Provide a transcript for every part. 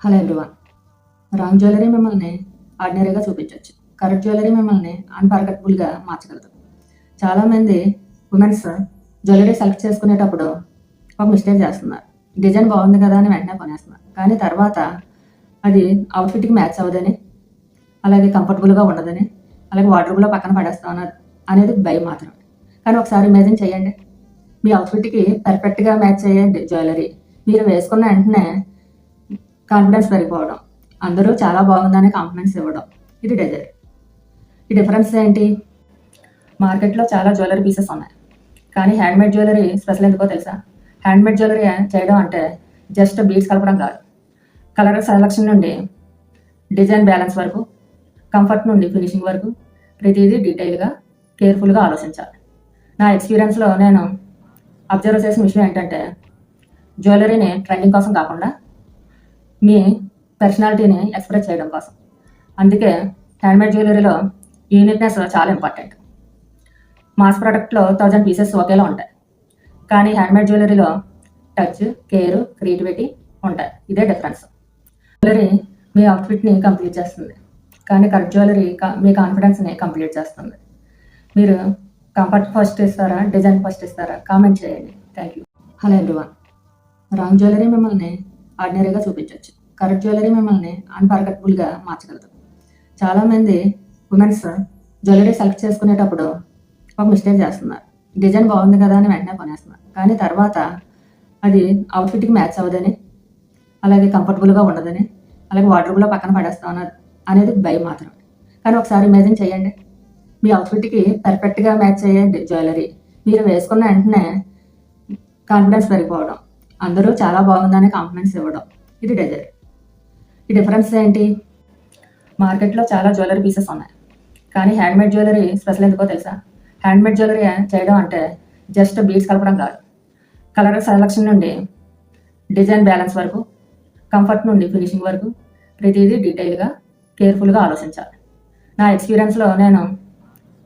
Hello everyone. Wrong jewellery మిమ్మల్ని ఆర్డినరీగా చూపించవచ్చు. Correct jewellery మిమ్మల్ని అన్‌ఫర్గెట్టబుల్‌గా మార్చగలదు. చాలామంది ఉమెన్స్ జ్యువెలరీ సెలెక్ట్ చేసుకునేటప్పుడు ఒక మిస్టేక్ చేస్తున్నారు. డిజైన్ బాగుంది కదా అని వెంటనే కొనేస్తున్నారు. కానీ తర్వాత అది అవుట్‌ఫిట్‌కి మ్యాచ్ అవ్వదని, అలాగే కంఫర్టబుల్‌గా ఉండదని, అలాగే వార్డ్‌రోబ్‌లో పక్కన పడేస్తాం అనేది భయం మాత్రమే. కానీ ఒకసారి ఇమాజిన్ చేయండి. మీ అవుట్‌ఫిట్‌కి పర్ఫెక్ట్‌గా మ్యాచ్ అయ్యే జ్యువెలరీ మీరు వేసుకున్న వెంటనే కాన్ఫిడెన్స్ పెరిగిపోవడం, అందరూ చాలా బాగుందని కాంప్లిమెంట్స్ ఇవ్వడం, ఇది డెజైర్. ఈ డిఫరెన్స్ ఏంటి? మార్కెట్లో చాలా జ్యువెలరీ పీసెస్ ఉన్నాయి, కానీ హ్యాండ్మేడ్ జ్యువెలరీ స్పెషల్ ఎందుకో తెలుసా? హ్యాండ్మేడ్ జ్యువెలరీ చేయడం అంటే జస్ట్ బీడ్స్ కలపడం కాదు. కలర్ సెలెక్షన్ నుండి డిజైన్ బ్యాలెన్స్ వరకు, కంఫర్ట్ నుండి ఫినిషింగ్ వరకు ప్రతిదీ డీటెయిల్గా, కేర్ఫుల్గా ఆలోచించాలి. నా ఎక్స్పీరియన్స్లో నేను అబ్జర్వ్ చేసిన విషయం ఏంటంటే, జ్యువెలరీని ట్రెండింగ్ కోసం కాకుండా మీ పర్సనాలిటీని ఎక్స్ప్రెస్ చేయడం కోసం. అందుకే హ్యాండ్మేడ్ జ్యువెలరీలో యూనిక్నెస్ చాలా ఇంపార్టెంట్. మాస్ ప్రోడక్ట్లో 1000 పీసెస్ ఒకేలా ఉంటాయి, కానీ హ్యాండ్మేడ్ జ్యువెలరీలో టచ్, కేర్, క్రియేటివిటీ ఉంటాయి. ఇదే డిఫరెన్స్. జ్యువెలరీ మీ అవుట్ఫిట్ని కంప్లీట్ చేస్తుంది, కానీ కరెక్ట్ జ్యువెలరీ మీ కాన్ఫిడెన్స్ని కంప్లీట్ చేస్తుంది. మీరు కంఫర్ట్ ఫస్ట్ ఇస్తారా, డిజైన్ ఫస్ట్ ఇస్తారా? కామెంట్ చేయండి. Thank you. Hello everyone. Wrong jewellery మిమ్మల్ని ఆర్డినరీగా చూపించవచ్చు. కరెక్ట్ జ్యువెలరీ మిమ్మల్ని అన్‌ఫర్గెట్టబుల్‌గా మార్చగలదు. చాలామంది ఉమెన్స్ జ్యువెలరీ సెలెక్ట్ చేసుకునేటప్పుడు ఒక మిస్టేక్ చేస్తున్నారు. డిజైన్ బాగుంది కదా అని వెంటనే కొనేస్తున్నారు. కానీ తర్వాత అది అవుట్‌ఫిట్‌కి మ్యాచ్ అవ్వదని, అలాగే కంఫర్టబుల్‌గా ఉండదని, అలాగే వార్డ్‌రోబ్‌లో పక్కన పడేస్తాం అనేది భయం మాత్రమే. కానీ ఒకసారి ఇమాజిన్ చేయండి. మీ అవుట్‌ఫిట్‌కి పర్ఫెక్ట్‌గా మ్యాచ్ అయ్యే జ్యువెలరీ మీరు వేసుకున్న వెంటనే కాన్ఫిడెన్స్ పెరిగిపోవడం, అందరూ చాలా బాగుందని కాంప్లిమెంట్స్ ఇవ్వడం, ఇది డెజైర్. ఈ డిఫరెన్స్ ఏంటి? మార్కెట్లో చాలా జ్యువెలరీ పీసెస్ ఉన్నాయి, కానీ హ్యాండ్మేడ్ జ్యువెలరీ స్పెషల్ ఎందుకో తెలుసా? హ్యాండ్మేడ్ జ్యువెలరీ చేయడం అంటే జస్ట్ బీడ్స్ కలపడం కాదు. కలర్ సెలెక్షన్ నుండి డిజైన్ బ్యాలెన్స్ వరకు, కంఫర్ట్ నుండి ఫినిషింగ్ వరకు ప్రతిదీ డీటెయిల్గా, కేర్ఫుల్గా ఆలోచించాలి. నా ఎక్స్పీరియన్స్లో నేను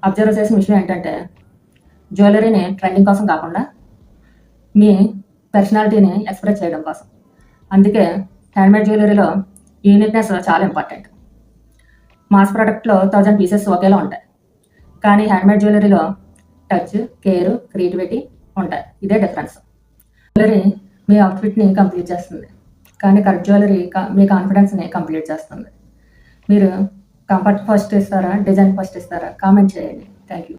అబ్జర్వ్ చేసిన విషయం ఏంటంటే, జ్యువెలరీని ట్రెండింగ్ కోసం కాకుండా మీ పర్సనాలిటీని ఎక్స్ప్రెస్ చేయడం కోసం. అందుకే హ్యాండ్మేడ్ జ్యువెలరీలో యూనిక్నెస్ చాలా ఇంపార్టెంట్. మాస్ ప్రోడక్ట్లో 1000 పీసెస్ ఒకేలా ఉంటాయి, కానీ హ్యాండ్మేడ్ జ్యువెలరీలో టచ్, కేర్, క్రియేటివిటీ ఉంటాయి. ఇదే డిఫరెన్స్. జ్యువెలరీ మీ అవుట్ఫిట్ని కంప్లీట్ చేస్తుంది, కానీ కరెక్ట్ జ్యువెలరీ మీ కాన్ఫిడెన్స్ని కంప్లీట్ చేస్తుంది. మీరు కంఫర్ట్ ఫస్ట్ ఇస్తారా, డిజైన్ ఫస్ట్ ఇస్తారా? కామెంట్ చేయండి. Thank you.